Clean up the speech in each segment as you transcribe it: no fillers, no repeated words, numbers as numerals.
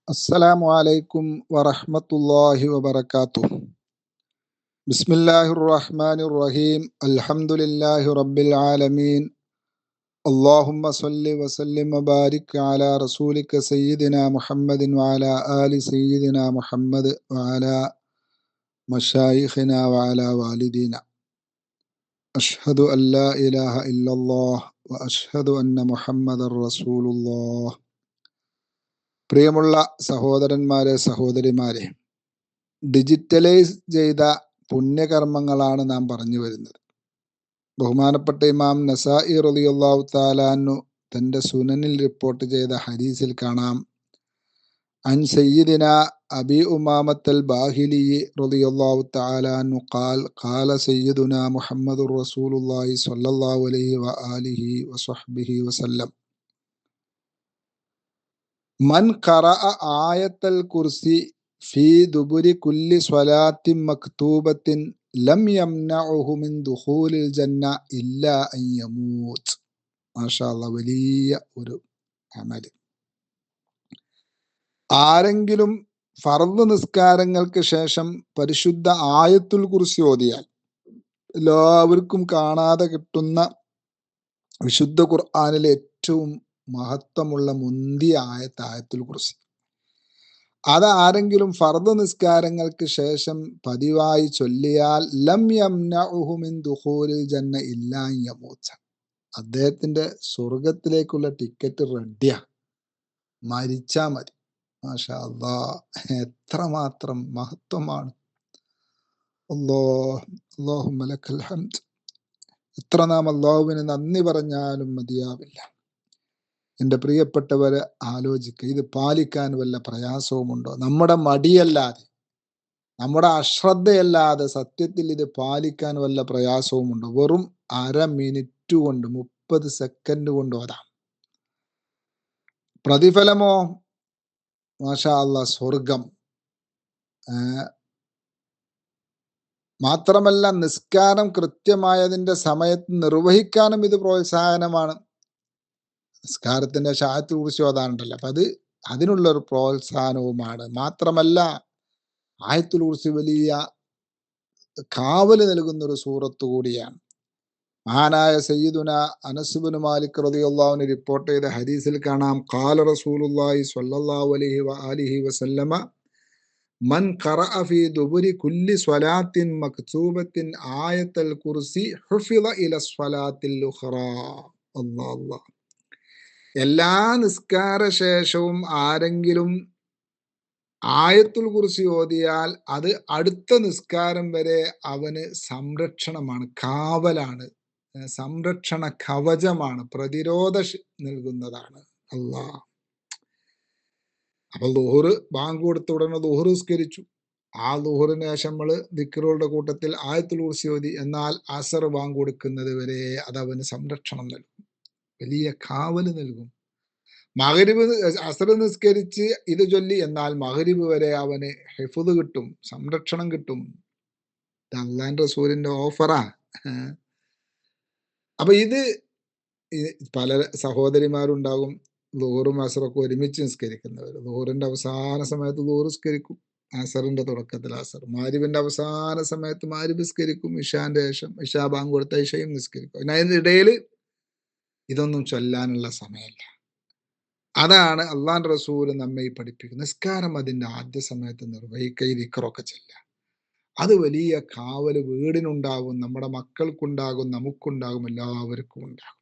അസ്സലാമു അലൈക്കും വറഹ്മത്തുള്ളാഹി വബറകാതുഹു. ബിസ്മില്ലാഹിർ റഹ്മാനിർ റഹീം. അൽഹംദുലില്ലാഹി റബ്ബിൽ ആലമീൻ. അല്ലാഹുമ്മ സ്വല്ലി വസല്ലിം വബാരിക് അലാ റസൂലിക സയ്യിദിനാ മുഹമ്മദിൻ വഅലാ ആലി സയ്യിദിനാ മുഹമ്മദ് വഅലാ മശായിഖിനാ വഅലാ വാലിദീന. അഷ്ഹദു അല്ലാ ഇലാഹ ഇല്ലല്ലാഹ് വ അഷ്ഹദു അന്ന മുഹമ്മദർ റസൂലുള്ളാഹ്. പ്രിയമുള്ള സഹോദരന്മാരെ, സഹോദരിമാരെ, ഡിജിറ്റലൈസ് ചെയ്ത പുണ്യകർമ്മങ്ങളാണ് നാം പറഞ്ഞു വരുന്നത്. ബഹുമാനപ്പെട്ട ഇമാം നസാഇ റളിയല്ലാഹു തആല അൻഹു തൻ്റെ സുനനിൽ റിപ്പോർട്ട് ചെയ്ത ഹദീസിൽ കാണാം, അൻ സയ്യിദിന അബി ഉമാമത്തൽ ബാഹിലി റളിയല്ലാഹു തആല അൻഹു ഖാൽ ഖാല സയ്യിദുന മുഹമ്മദുർ റസൂലുള്ളാഹി സ്വല്ലല്ലാഹു അലൈഹി വആലിഹി വസഹ്ബിഹി വസല്ലം, മൻ ഖറഅ ആയത്തൽ കുർസി ഫീ ദുബുരി കുല്ലി സ്വലാത്തിൻ മക്തൂബത്തിൻ ലം യംനഉഹു മിൻ ദുഖൂലിൽ ജന്ന ഇല്ലാ അൻ യമൂത്ത്. മാഷാ അല്ലാഹ്, വലിയ ഒരു അമൽ. ആരെങ്കിലും ഫർദ് നിസ്കാരങ്ങൾക്ക് ശേഷം പരിശുദ്ധ ആയത്തുൽ കുർസി ഓതിയാൽ എല്ലാവർക്കും കാണാതെ കിട്ടുന്ന വിശുദ്ധ ഖുർആനിലെ ഏറ്റവും മഹത്വമുള്ള മുന്തിയ ആയത്തുൽ കുർസി, അത് ആരെങ്കിലും ഫർദ് നിസ്കാരങ്ങൾക്ക് ശേഷം പതിവായി ചൊല്ലിയാൽ ലം യംനഉഹു മിൻ ദുഖൂലിൽ ജന്ന ഇല്ലാ അൻ യമൂത്ത്, അദ്ദേഹത്തിന്റെ സ്വർഗത്തിലേക്കുള്ള ടിക്കറ്റ് റെഡിയാ, മരിച്ചാ മതി. മാഷാ അല്ലാഹ്, എത്രമാത്രം മഹത്വമാണ്. അല്ലാഹുമ്മ ലക്കൽ ഹംദ്. എത്ര നാം അല്ലാഹുവിന് നന്ദി പറഞ്ഞാലും മതിയാവില്ല. എൻ്റെ പ്രിയപ്പെട്ടവരെ, ആലോചിക്കുക, ഇത് പാലിക്കാൻ വല്ല പ്രയാസവുമുണ്ടോ? നമ്മുടെ മടിയല്ലാതെ, നമ്മുടെ അശ്രദ്ധയല്ലാതെ സത്യത്തിൽ ഇത് പാലിക്കാൻ വല്ല പ്രയാസവുമുണ്ടോ? വെറും അര മിനിറ്റ് കൊണ്ട് 30 സെക്കൻഡ് കൊണ്ട് ഓതാം. പ്രതിഫലമോ മാഷാ അല്ലാഹ്, സ്വർഗം. മാത്രമല്ല, നിസ്കാരം കൃത്യമായതിൻ്റെ സമയത്ത് നിർവഹിക്കാനും ഇത് പ്രോത്സാഹനമാണ്. നിസ്കാരത്തിന്റെ ആയത്തുൽ കുർസി ഓതാനുണ്ടല്ലോ, അപ്പൊ അതിനുള്ളൊരു പ്രോത്സാഹനവുമാണ്. മാത്രമല്ല, ആയത്തുൽ കുർസി വലിയ കാവല് നൽകുന്ന ഒരു സൂറത്ത് കൂടിയാണ്. മഹാനായ സയ്യിദുന അനസ് ഇബ്നു മാലിക് റളിയല്ലാഹു അൻഹു റിപ്പോർട്ട് ചെയ്ത ഹദീസിൽ കാണാം, ഖാല റസൂലുള്ളാഹി സ്വല്ലല്ലാഹു അലൈഹി വആലിഹി വസല്ലമ, മൻ ഖറഅ ഫീ ദുബുരി കുല്ലി സ്വലാത്തിൻ മക്തൂബത്തിൻ ആയത്തുൽ കുർസി ഹുഫിള ഇല സ്വലാത്തിൽ ഉഖ്റാ. അല്ലാഹ്, എല്ലാ നിസ്കാര ശേഷവും ആരെങ്കിലും ആയത്തുൽ കുർസി ഓതിയാൽ അത് അടുത്ത നിസ്കാരം വരെ അവന് സംരക്ഷണമാണ്, കാവലാണ്, സംരക്ഷണ കവചമാണ്, പ്രതിരോധ നൽകുന്നതാണ്. അല്ലാഹ്. അപ്പൊ ളുഹർ ബാങ്ക് കൊടുത്ത ഉടനെ ളുഹർ നിസ്കരിച്ചു. ആ ളുഹറിന് ശേഷം നമ്മള് ദിക്റുകളുടെ കൂട്ടത്തിൽ ആയത്തുൽ കുർസി ഓതി, എന്നാൽ അസർ ബാങ്ക് കൊടുക്കുന്നത് വരെ അത് അവന് സംരക്ഷണം നൽകും, വലിയ കാവല് നൽകും. മഗ്രിബ് അസർ നിസ്കരിച്ച് ഇത് ചൊല്ലി, എന്നാൽ മഗ്രിബ് വരെ അവന് ഹിഫ്ദ് കിട്ടും, സംരക്ഷണം കിട്ടും. അല്ലാഹുവിന്റെ റസൂലിന്റെ ഓഫറാ. അപ്പൊ ഇത് പല സഹോദരിമാരുണ്ടാകും ളുഹറും അസറൊക്കെ ഒരുമിച്ച് നിസ്കരിക്കുന്നവർ. ളുഹറിന്റെ അവസാന സമയത്ത് ളുഹർ നിസ്കരിക്കും, അസറിന്റെ തുടക്കത്തിൽ അസർ. മഗ്രിബിന്റെ അവസാന സമയത്ത് മഗ്രിബ് നിസ്കരിക്കും, ഇശാന്റെ ശേഷം ഇശാ ബാങ്ക് കൊടുത്ത ഇശയും നിസ്കരിക്കും. പിന്നെ അതിനിടയിൽ ഇതൊന്നും ചൊല്ലാനുള്ള സമയമല്ല. അതാണ് അള്ളാഹുവിന്റെ റസൂൽ നമ്മെ പഠിപ്പിക്കുന്നത്. നിസ്കാരം അതിന്റെ ആദ്യ സമയത്ത് നിർവഹിക്കുക, ഈ ദിക്റൊക്കെ ചെല്ലുക. അത് വലിയ കാവല് വീടിനുണ്ടാകും, നമ്മുടെ മക്കൾക്കുണ്ടാകും, നമുക്കുണ്ടാകും, എല്ലാവർക്കും ഉണ്ടാകും.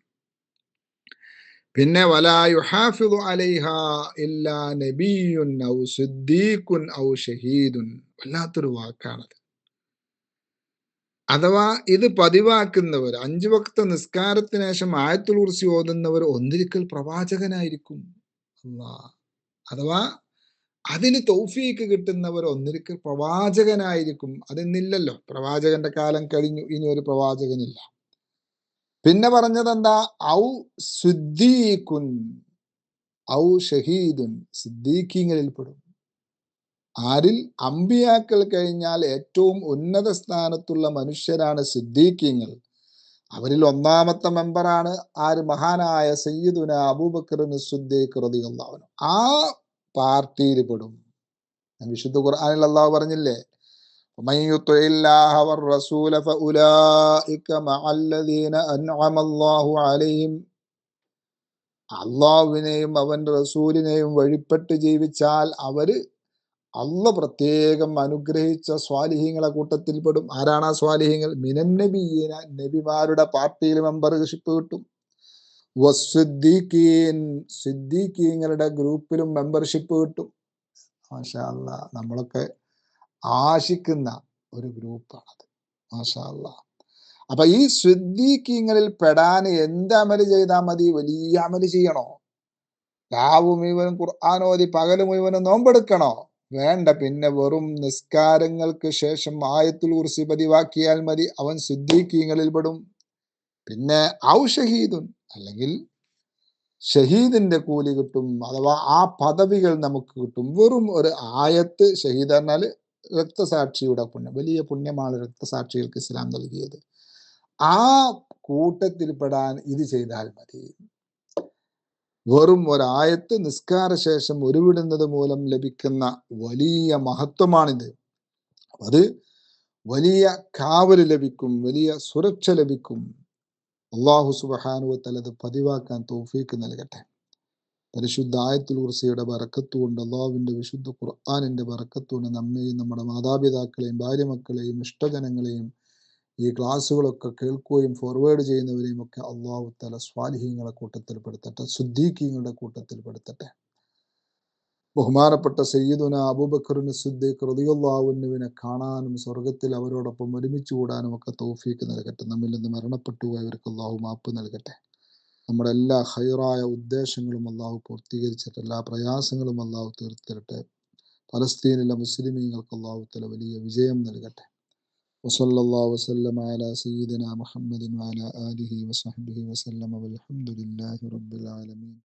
പിന്നെ വലാ യുഹാഫിദു അലൈഹാ ഇല്ലാ നബിയ്യുൻ ഔ സിദ്ദീഖുൻ ഔ ഷഹീദുൻ. വല്ലാത്തൊരു വാക്കാണത്. അഥവാ ഇത് പതിവാക്കുന്നവർ, 5 വക്ത നിസ്കാരത്തിന് ശേഷം ആയത്തുൽ കുർസി ഓതുന്നവർ ഒന്നിരിക്കൽ പ്രവാചകനായിരിക്കും. അഥവാ അതിന് തൗഫീക്ക് കിട്ടുന്നവർ ഒന്നിരിക്കൽ പ്രവാചകനായിരിക്കും. അതെന്നില്ലല്ലോ, പ്രവാചകന്റെ കാലം കഴിഞ്ഞു, ഇനി ഒരു പ്രവാചകനില്ല. പിന്നെ പറഞ്ഞത് എന്താ? ഔ സിദ്ദീഖുൻ ഔ ഷഹീദുൻ. സിദ്ദീഖീങ്ങളിൽ പെടും. ആരിൽ? അമ്പിയാക്കൾ കഴിഞ്ഞാൽ ഏറ്റവും ഉന്നത സ്ഥാനത്തുള്ള മനുഷ്യരാണ് സിദ്ദീഖീങ്ങൾ. അവരിൽ ഒന്നാമത്തെ മെമ്പറാണ് ആര്? മഹാനായ സയ്യിദുന അബൂബക്കർ സിദ്ദീഖ് റളിയല്ലാഹു അൻഹു. ആ പാർട്ടിയിൽ പെടും. വിശുദ്ധ ഖുർആനിൽ അള്ളാഹു പറഞ്ഞില്ലേ, ومن يطع الله والرسول فأولئك مع الذين أنعم الله عليهم. അള്ളാഹുവിനെയും അവന്റെ റസൂലിനെയും വഴിപ്പെട്ട് ജീവിച്ചാൽ അവര് പ്രത്യേകം അനുഗ്രഹിച്ച സ്വാലിഹീങ്ങളെ കൂട്ടത്തിൽപ്പെടും. ആരാണ് ആ സ്വാലിഹീങ്ങൾ? മിനന്നബിയീന, നബിമാരുടെ പാർട്ടിയിൽ മെമ്പർഷിപ്പ് കിട്ടും. വസ്സുദ്ദീഖീൻ, സിദ്ദീഖീങ്ങളുടെ ഗ്രൂപ്പിലും മെമ്പർഷിപ്പ് കിട്ടും. മാഷാ അല്ലാ, നമ്മളൊക്കെ ആശിക്കുന്ന ഒരു ഗ്രൂപ്പാണത്. മാഷാ അല്ലാ. അപ്പൊ ഈ സിദ്ദീഖീങ്ങളിൽ പെടാൻ എന്ത് അമല് ചെയ്താൽ മതി? വലിയ അമല് ചെയ്യണോ? രാവ് മുഴുവനും ഖുർആൻ ഓതി പകല് മുഴുവനും നോമ്പെടുക്കണോ? വേണ്ട. പിന്നെ വെറും നിസ്കാരങ്ങൾക്ക് ശേഷം ആയത്തുൽ കുർസി പതിവാക്കിയാൽ മതി, അവൻ സിദ്ദീഖീങ്ങളിൽ പെടും. പിന്നെ ഔ ഷഹീദുൻ, അല്ലെങ്കിൽ ഷഹീദിന്റെ കൂലി കിട്ടും, അഥവാ ആ പദവികൾ നമുക്ക് കിട്ടും. വെറും ഒരു ആയത്ത്, ഷഹീദ് പറഞ്ഞാൽ രക്തസാക്ഷിയുടെ പുണ്യം, വലിയ പുണ്യമാണ് രക്തസാക്ഷികൾക്ക് ഇസ്ലാം നൽകിയത്. ആ കൂട്ടത്തിൽപ്പെടാൻ ഇത് ചെയ്താൽ മതി. വെറും ഒരായത്ത് നിസ്കാര ശേഷം ഉരുവിടുന്നത് മൂലം ലഭിക്കുന്ന വലിയ മഹത്വമാണിത്. അത് വലിയ കാവല് ലഭിക്കും, വലിയ സുരക്ഷ ലഭിക്കും. അള്ളാഹു സുബ്ഹാനഹു വ തആല അത് പതിവാക്കാൻ തൗഫീക്ക് നൽകട്ടെ. പരിശുദ്ധ ആയത്തുൽ കുർസിയുടെ ബറക്കത്തുകൊണ്ട്, അള്ളാഹുവിന്റെ വിശുദ്ധ ഖുർആനിന്റെ ബറക്കത്തുകൊണ്ട് നമ്മെയും നമ്മുടെ മാതാപിതാക്കളെയും ഭാര്യമക്കളെയും ഇഷ്ടജനങ്ങളെയും ഈ ക്ലാസ്സുകളൊക്കെ കേൾക്കുകയും ഫോർവേഡ് ചെയ്യുന്നവരെയും ഒക്കെ അള്ളാഹു തആല സ്വാലിഹീങ്ങളുടെ കൂട്ടത്തിൽപ്പെടുത്തട്ടെ, സിദ്ദീഖീങ്ങളുടെ കൂട്ടത്തിൽപ്പെടുത്തട്ടെ. ബഹുമാനപ്പെട്ട സയ്യിദുന അബൂബക്കർ സിദ്ദീഖ് റളിയല്ലാഹു അൻഹുവിനെ കാണാനും സ്വർഗത്തിൽ അവരോടൊപ്പം ഒരുമിച്ച് കൂടാനും ഒക്കെ തൗഫീക്ക് നൽകട്ടെ. നമ്മിൽ നിന്ന് മരണപ്പെട്ടു പോയവർക്ക് അള്ളാഹു മാപ്പ് നൽകട്ടെ. നമ്മുടെ എല്ലാ ഹൈറായ ഉദ്ദേശങ്ങളും അള്ളാഹു പൂർത്തീകരിച്ചിട്ട് എല്ലാ പ്രയാസങ്ങളും അള്ളാഹു തീർത്തിരട്ടെ. ഫലസ്തീനിലെ മുസ്ലിമീങ്ങൾക്ക് അള്ളാഹു തആല വലിയ വിജയം നൽകട്ടെ. വസല്ലല്ലാഹു വസല്ലമ അലാ സയ്യിദിന മുഹമ്മദിൻ വഅലാ ആലിഹി വസഹ്ബിഹി വസല്ലമ വൽഹംദുലില്ലാഹി റബ്ബിൽ ആലമീൻ.